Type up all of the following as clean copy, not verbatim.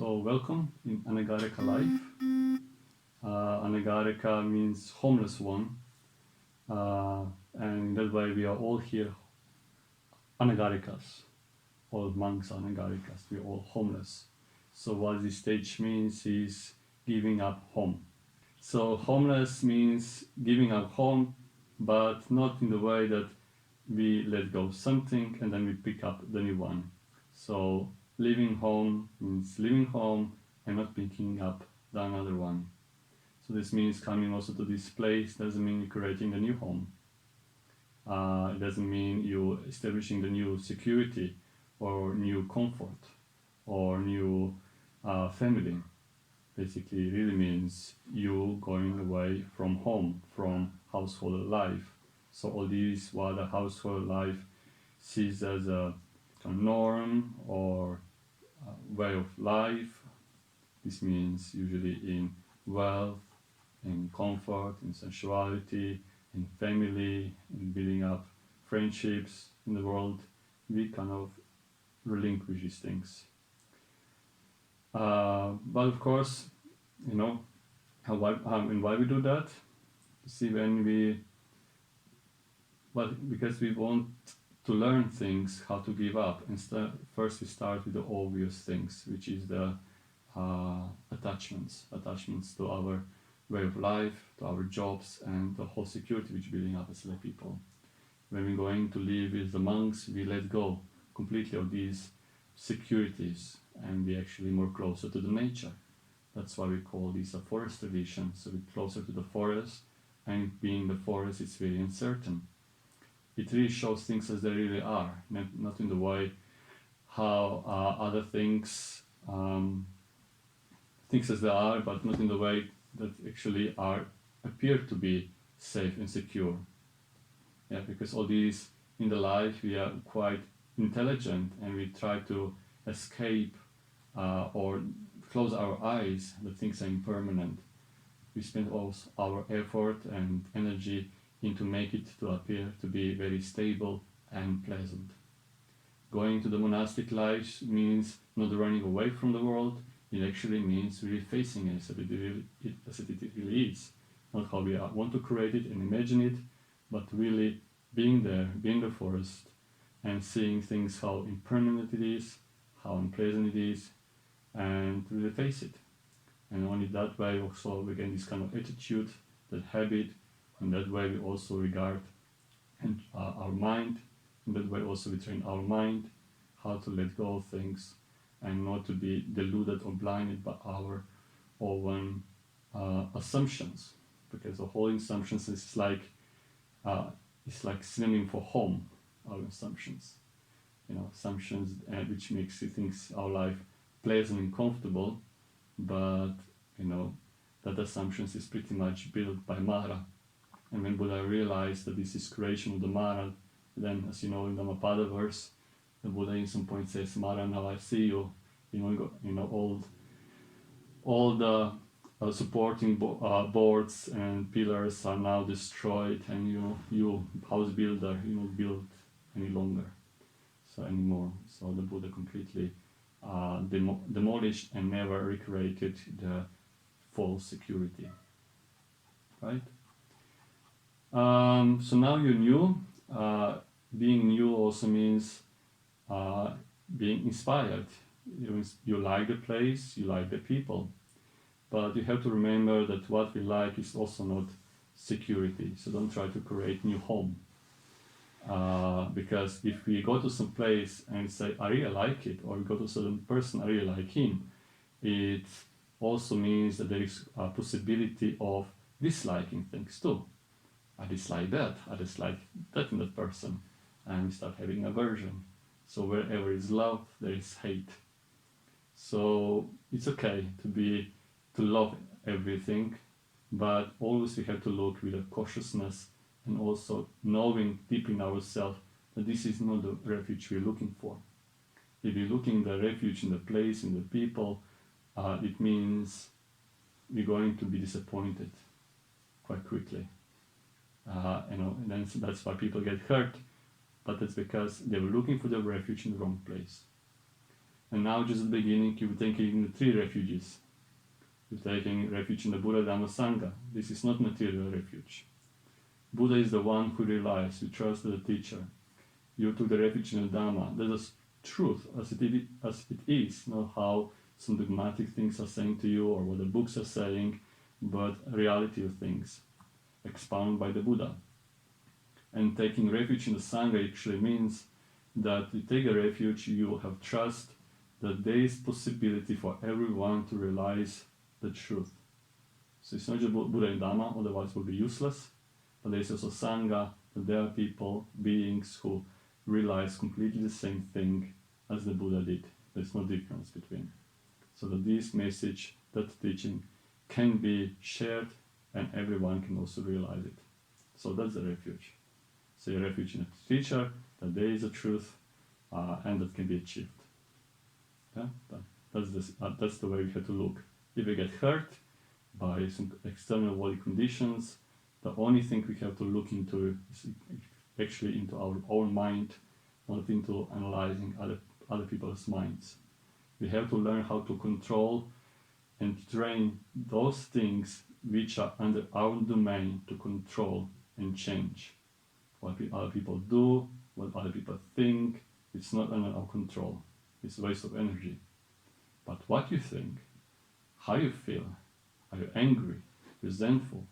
So welcome in Anagarika life. Anagarika means homeless one, and in that way we are all here Anagarikas, all monks are Anagarikas, we are all homeless. So what this stage means is giving up home. So homeless means giving up home, but not in the way that we let go of something and then we pick up the new one. So leaving home means leaving home and not picking up the another one. So this means coming also to this place doesn't mean you're creating a new home. It doesn't mean you establishing the new security or new comfort or new family. Basically, it really means you going away from home, from household life. So all these what the household life sees as a norm or way of life. This means usually in wealth, in comfort, in sensuality, in family, in building up friendships in the world. We kind of relinquish these things. But of course, you know, why we do that? See, because we want to learn things, how to give up. And first we start with the obvious things, which is the attachments to our way of life, to our jobs, and the whole security which building up as lay people. When we're going to live with the monks, we let go completely of these securities and we actually more closer to the nature. That's why we call this a forest tradition. So we're closer to the forest, and being the forest, it's very uncertain. It really shows things as they really are, not in the way how other things as they are, but not in the way that actually appear to be safe and secure. Yeah, because all these in the life we are quite intelligent and we try to escape or close our eyes that things are impermanent. We spend all our effort and energy into make it to appear to be very stable and pleasant. Going to the monastic life means not running away from the world. It actually means really facing it as it really is. Not how we want to create it and imagine it, but really being there, being the forest, and seeing things how impermanent it is, how unpleasant it is, and really face it. And only that way also we gain this kind of attitude, that habit, and that way we also regard our mind. In that way also we train our mind how to let go of things and not to be deluded or blinded by our own assumptions, because the whole assumptions is like synonym for home. Our assumptions, assumptions which makes it things our life pleasant and comfortable, but that assumptions is pretty much built by Mara. And when Buddha realized that this is creation of the Mara, then, as you know, in the Dhammapada verse, the Buddha in some point says, "Mara, now I see you. All the supporting boards and pillars are now destroyed, and you house builder, you not build any longer, anymore." So the Buddha completely demolished and never recreated the false security. Right? So now you're new. Being new also means being inspired. You like the place, you like the people, but you have to remember that what we like is also not security. So don't try to create new home. Because if we go to some place and say, "I really like it," or we go to a certain person, "I really like him," it also means that there is a possibility of disliking things too. I dislike that in that person, and we start having aversion. So wherever is love, there is hate. So it's okay to love everything, but always we have to look with a cautiousness and also knowing deep in ourselves that this is not the refuge we're looking for. If we're looking the refuge in the place, in the people, it means we're going to be disappointed quite quickly. And then that's why people get hurt, but that's because they were looking for the refuge in the wrong place. And now, just at the beginning, you're taking the 3 refuges. You're taking refuge in the Buddha, Dhamma, Sangha. This is not material refuge. Buddha is the one who relies, who trusts the teacher. You took the refuge in the Dhamma. That is truth as it is, not how some dogmatic things are saying to you or what the books are saying, but reality of things expounded by the Buddha. And taking refuge in the Sangha actually means that you take a refuge, you have trust that there is possibility for everyone to realize the truth. So it's not just Buddha and Dhamma, otherwise it would be useless, but there is also Sangha, that there are people, beings who realize completely the same thing as the Buddha did. There's no difference between. So that this message, that teaching, can be shared and everyone can also realize it. So that's the refuge. So a refuge in a teacher, that there is a truth, and that can be achieved. Yeah? That's the way we have to look. If we get hurt by some external worldly conditions, the only thing we have to look into is actually into our own mind, not into analyzing other people's minds. We have to learn how to control and train those things which are under our domain to control and change. What other people do, what other people think, it's not under our control. It's a waste of energy. But what you think, how you feel, are you angry, resentful,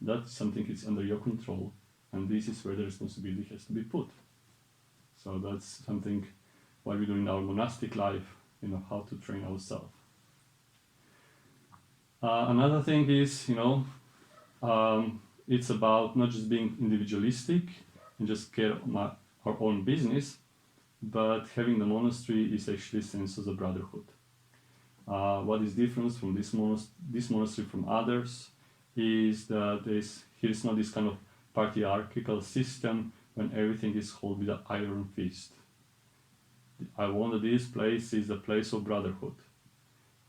that's something that's under your control, and this is where the responsibility has to be put. So that's something why we do in our monastic life, how to train ourselves. Another thing is, it's about not just being individualistic and just care of our own business, but having the monastery is actually sense as a brotherhood. What is different from this monastery from others is that here is not this kind of patriarchal system when everything is held with an iron fist. I want that this place is a place of brotherhood.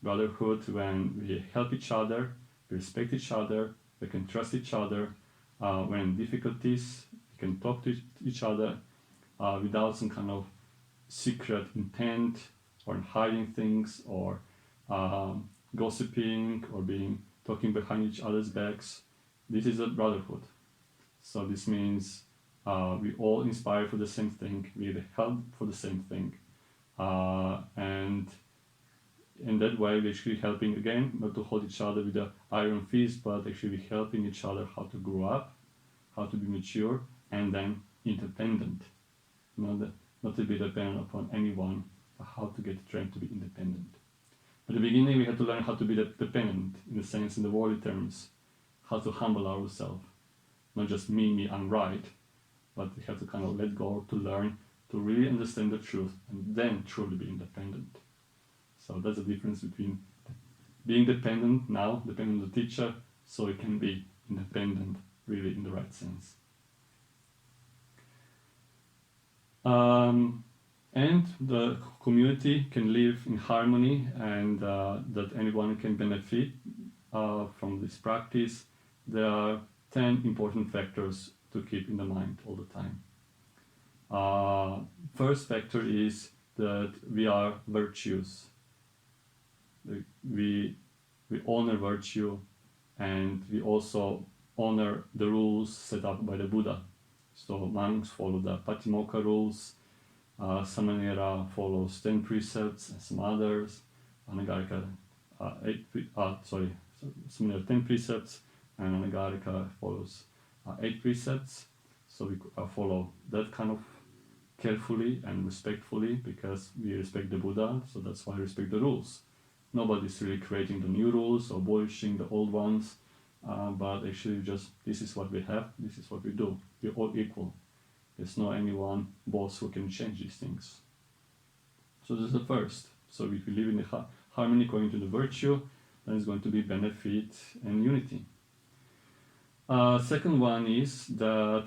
Brotherhood when we help each other, we respect each other, we can trust each other. When in difficulties, we can talk to each other without some kind of secret intent or hiding things or gossiping or talking behind each other's backs. This is a brotherhood. So this means we all inspire for the same thing, we help for the same thing. And in that way, we're actually helping again, not to hold each other with an iron fist, but actually helping each other how to grow up, how to be mature, and then independent. Not to be dependent upon anyone, but how to get trained to be independent. At the beginning, we had to learn how to be dependent, in the sense, in the worldly terms, how to humble ourselves. Not just me, I'm right, but we have to kind of let go to learn, to really understand the truth, and then truly be independent. So that's the difference between being dependent now, dependent on the teacher, so we can be independent really in the right sense. And the community can live in harmony, and that anyone can benefit from this practice. There are 10 important factors to keep in the mind all the time. First factor is that we are virtuous. We honor virtue, and we also honor the rules set up by the Buddha. So monks follow the Patimokkha rules, Samanera follows 10 precepts and some others, Anagarika Samanera 10 precepts, and Anagarika follows 8 precepts. So we follow that kind of carefully and respectfully because we respect the Buddha, so that's why we respect the rules. Nobody's really creating the new rules or abolishing the old ones, but actually just this is what we have, this is what we do. We're all equal. There's no anyone boss who can change these things. So this is the first. So if we live in the harmony according to the virtue, then it's going to be benefit and unity. Second one is that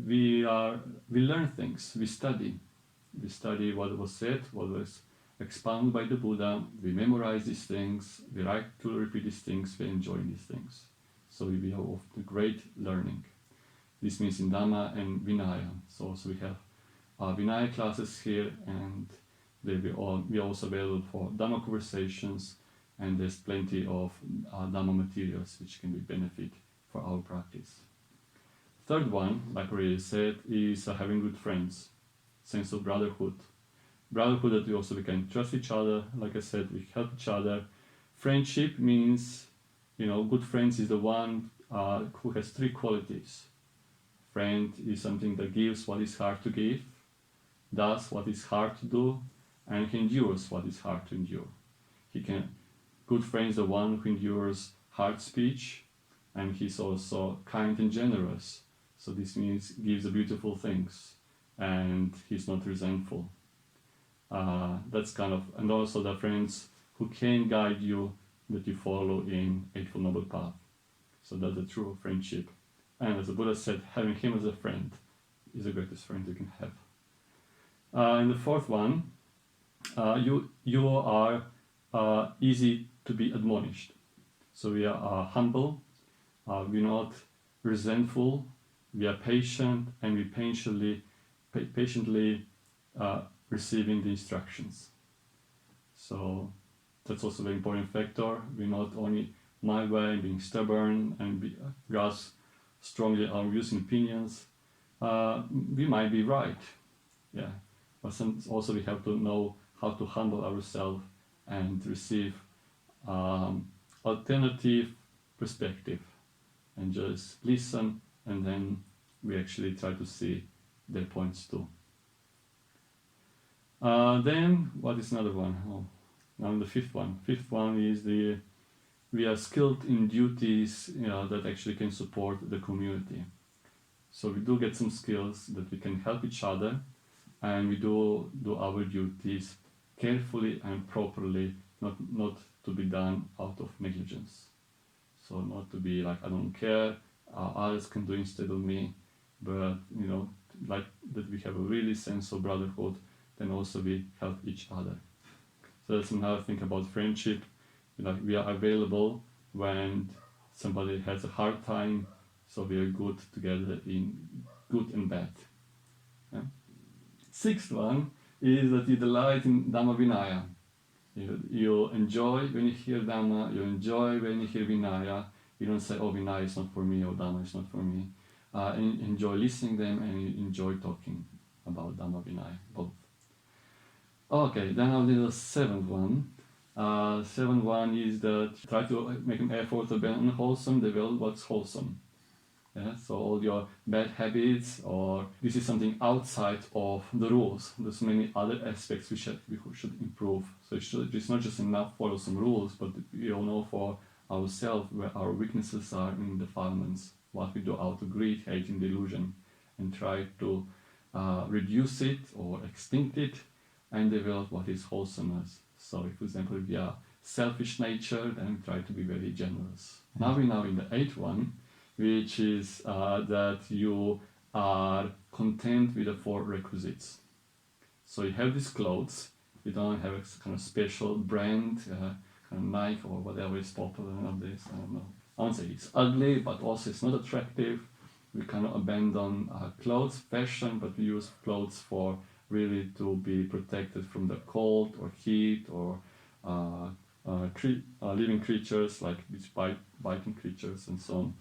we learn things, we study. We study what was said, what was expounded by the Buddha, we memorize these things, we like to repeat these things, we enjoy these things. So we have often great learning. This means in Dhamma and Vinaya. So we have Vinaya classes here, and we are also available for Dhamma conversations, and there's plenty of Dhamma materials which can be benefit for our practice. Third one, like I already said, is having good friends, sense of brotherhood. Brotherhood that we can trust each other, like I said, we help each other. Friendship means, good friends is the one who has three qualities. Friend is something that gives what is hard to give, does what is hard to do, and endures what is hard to endure. Good friend is the one who endures hard speech, and he's also kind and generous. So this means gives the beautiful things, and he's not resentful. And also the friends who can guide you, that you follow in Eightfold Noble Path. So that's the true friendship. And as the Buddha said, having him as a friend is the greatest friend you can have. And the fourth one, you are easy to be admonished. So we are humble, we're not resentful, we are patient, and we patiently receiving the instructions. So that's also a very important factor. We're not only my way, being stubborn and grasp strongly our views and opinions. We might be right, but also we have to know how to humble ourselves and receive alternative perspective, and just listen, and then we actually try to see their points too. Then what is another one? Now the fifth one. Fifth one is we are skilled in duties that actually can support the community. So we do get some skills that we can help each other, and we do our duties carefully and properly, not to be done out of negligence. So not to be like, I don't care, others can do instead of me, but like that we have a really sense of brotherhood, then also we help each other. So that's another thing about friendship. We are available when somebody has a hard time, so we are good together in good and bad. Yeah? Sixth one is that you delight in Dhamma Vinaya. You enjoy when you hear Dhamma, you enjoy when you hear Vinaya. You don't say, oh, Vinaya is not for me, or Dhamma is not for me. Enjoy listening them, and you enjoy talking about Dhamma Vinaya, both. Okay, then I'll do the seventh one. Seventh one is that try to make an effort to be unwholesome, develop what's wholesome. Yeah, so all your bad habits, or this is something outside of the rules. There's many other aspects we should improve. So it's not just enough follow some rules, but we all know for ourselves where our weaknesses are in defilements, what we do out of greed, hate, and delusion, and try to reduce it or extinct it, and develop what is wholesomeness. So if, for example, we are selfish nature, then we try to be very generous. Now we're in the eighth one, which is that you are content with the four requisites. So you have these clothes, you don't have a kind of special brand, kind of Nike or whatever is popular nowadays, I don't know. I won't say it's ugly, but also it's not attractive. We kind of abandon clothes, fashion, but we use clothes for really to be protected from the cold or heat or living creatures like biting creatures and so on.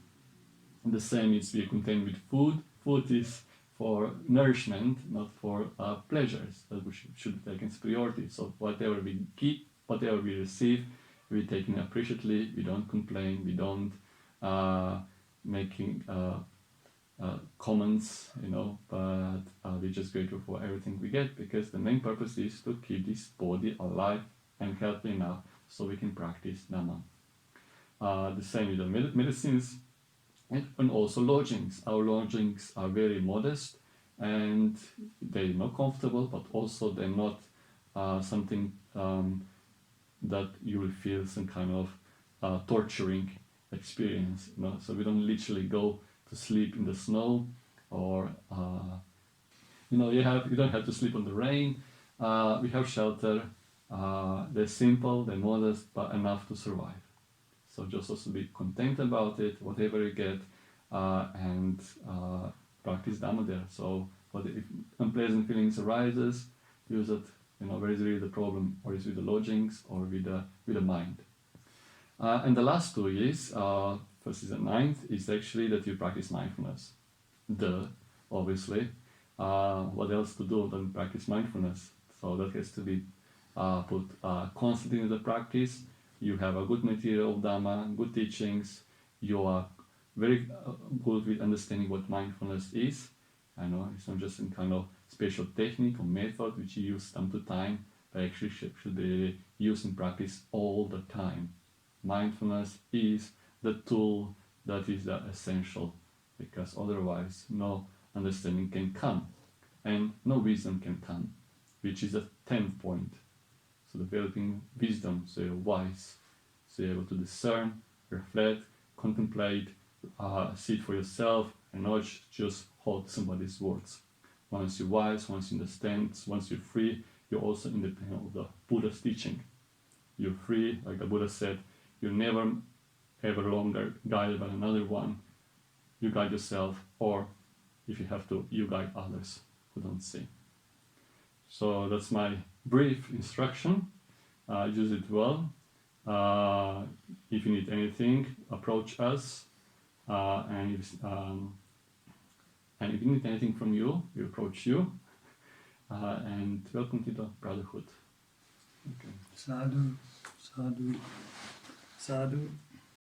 And the same is we are content with food. Food is for nourishment, not for pleasures that we should take as priority. So whatever we get, whatever we receive, we take it appreciatively. We don't complain. We don't making comments, but we're just grateful for everything we get, because the main purpose is to keep this body alive and healthy enough so we can practice Dhamma. The same with the medicines and also lodgings. Our lodgings are very modest, and they're not comfortable, but also they're not something that you will feel some kind of torturing experience. So we don't literally go to sleep in the snow, or you don't have to sleep on the rain. We have shelter. They're simple, they're modest, but enough to survive. So just also be content about it, whatever you get, and practice Dhamma there. So if unpleasant feelings arises, use it where is really the problem, or is it with the lodgings or with the mind. And the last two is, first is the ninth, is actually that you practice mindfulness. Obviously. What else to do than practice mindfulness? So that has to be put constantly into the practice. You have a good material of Dhamma, good teachings. You are very good with understanding what mindfulness is. I know it's not just some kind of special technique or method which you use time to time, but actually should be used in practice all the time. Mindfulness is the tool that is essential, because otherwise no understanding can come and no wisdom can come, which is the 10th point. So developing wisdom, so you're wise, so you're able to discern, reflect, contemplate, see it for yourself, and not just hold somebody's words. Once you're wise, once you understand, once you're free, you're also independent of the Buddha's teaching. You're free, like the Buddha said, you're never ever longer guided by another one. You guide yourself, or if you have to, you guide others who don't see. So that's my brief instruction. Use it well. If you need anything, approach us. And if you need anything from you, we approach you. And welcome to the Brotherhood. Okay. Sadhu, sadhu, sadhu.